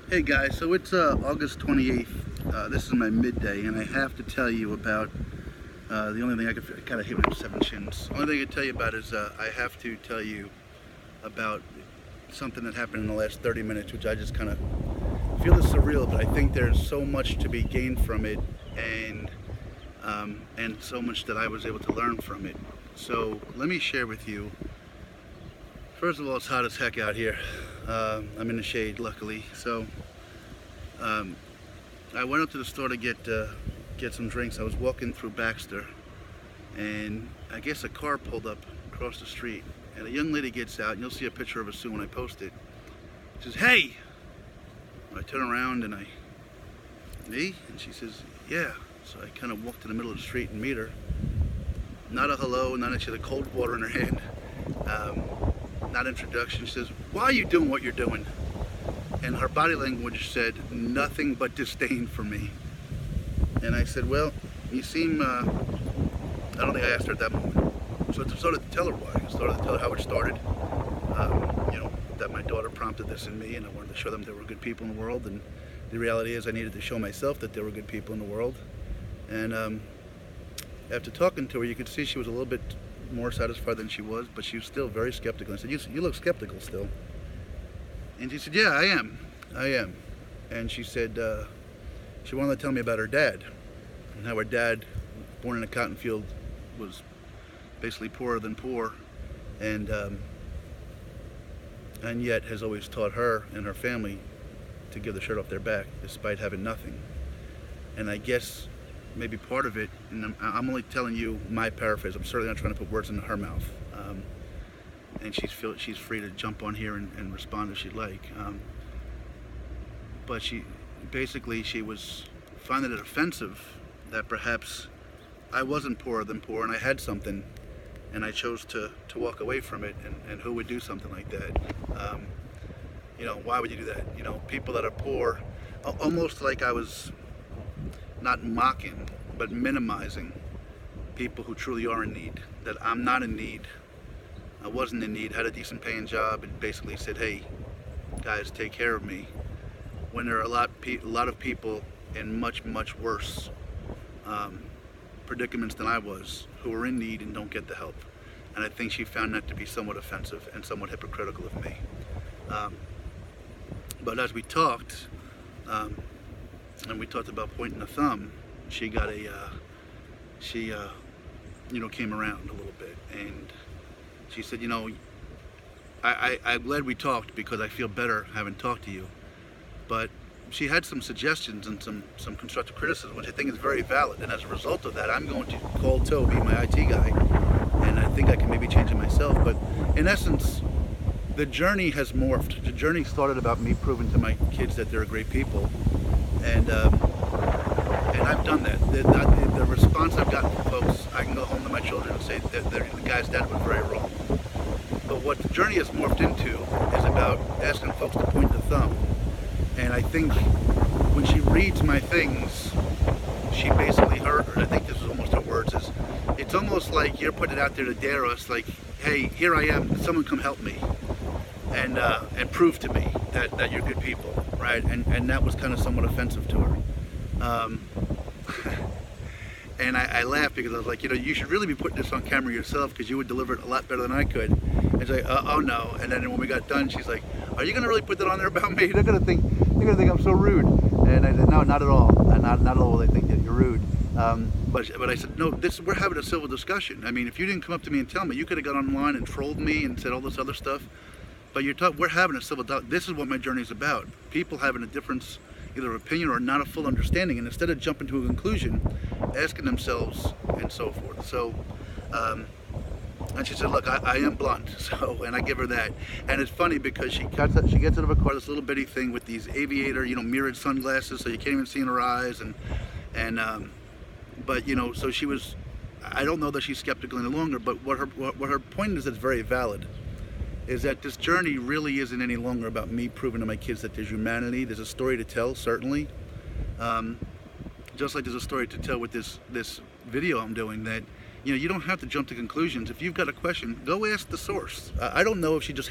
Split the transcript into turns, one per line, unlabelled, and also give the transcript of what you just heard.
Hey guys, so it's August 28th. This is my midday, and I have to tell you about the only thing I kind of hit with 7 chins. The only thing I can tell you about is I have to tell you about something that happened in the last 30 minutes, which I just kind of feel is surreal, but I think there's so much to be gained from it, and so much that I was able to learn from it. So let me share with you. First of all, it's hot as heck out here. I'm in the shade, luckily. So I went up to the store to get some drinks. I was walking through Baxter, and I guess a car pulled up across the street, and a young lady gets out, and you'll see a picture of her soon when I post it. She says, "Hey!" I turn around and "Me?" And she says, "Yeah." So I kind of walked to the middle of the street and meet her. Not a hello, not a, she had a cold water in her hand. Not introduction. She says, "Why are you doing what you're doing?" And her body language said nothing but disdain for me. And I said, "Well, you seem," I don't think I asked her at that moment. So I started to tell her why. I started to tell her how it started. That my daughter prompted this in me, and I wanted to show them there were good people in the world. And the reality is I needed to show myself that there were good people in the world. And after talking to her, you could see she was a little bit more satisfied than she was, but she was still very skeptical. I said, you look skeptical still." And she said, "Yeah, I am. And she said, she wanted to tell me about her dad, and how her dad, born in a cotton field, was basically poorer than poor, and yet has always taught her and her family to give the shirt off their back, despite having nothing. And I guess maybe part of it, and I'm only telling you my paraphrase, I'm certainly not trying to put words into her mouth, and she's free to jump on here and respond if she'd like, but she was finding it offensive that perhaps I wasn't poorer than poor, and I had something, and I chose to walk away from it, and who would do something like that? Why would you do that? People that are poor, almost like I was not mocking, but minimizing people who truly are in need. That I'm not in need. I wasn't in need, had a decent paying job, and basically said, "Hey, guys, take care of me." When there are a lot of people in much, much worse predicaments than I was, who are in need and don't get the help. And I think she found that to be somewhat offensive and somewhat hypocritical of me. But as we talked, and we talked about pointing the thumb, she got came around a little bit, and she said, I'm glad we talked, because I feel better having talked to you. But she had some suggestions and some constructive criticism, which I think is very valid, and as a result of that, I'm going to call Toby, my IT guy, and I think I can maybe change it myself. But in essence, the journey has morphed. The journey started about me proving to my kids that they're great people, and I've done that. The response I've gotten from folks, I can go home to my children and say that the guy's dad was very wrong. But what the journey has morphed into is about asking folks to point the thumb. And I think when she reads my things, she basically heard, I think this is almost her words, is it's almost like you're putting it out there to dare us, like, "Hey, here I am, someone come help me, and prove to me that you're good people," right? And that was kind of somewhat offensive to her. And I laughed, because I was like, you should really be putting this on camera yourself, because you would deliver it a lot better than I could. And she's like, "Oh no." And then when we got done, she's like, "Are you gonna really put that on there about me? They're gonna think I'm so rude." And I said, "No, not at all. Not at all. They think that you're rude." But I said, "No, we're having a civil discussion. I mean, if you didn't come up to me and tell me, you could have got online and trolled me and said all this other stuff. But we're having a civil dialogue. This is what my journey is about. People having a difference, either opinion or not a full understanding, and instead of jumping to a conclusion, asking themselves and so forth." So, and she said, "Look, I am blunt," so, and I give her that. And it's funny, because she gets out of a car, this little bitty thing with these aviator, mirrored sunglasses, so you can't even see in her eyes, but so she was. I don't know that she's skeptical any longer, but what her point is that's very valid, is that this journey really isn't any longer about me proving to my kids that there's humanity. There's a story to tell, certainly. Just like there's a story to tell with this video I'm doing, that you don't have to jump to conclusions. If you've got a question, go ask the source. I don't know if she just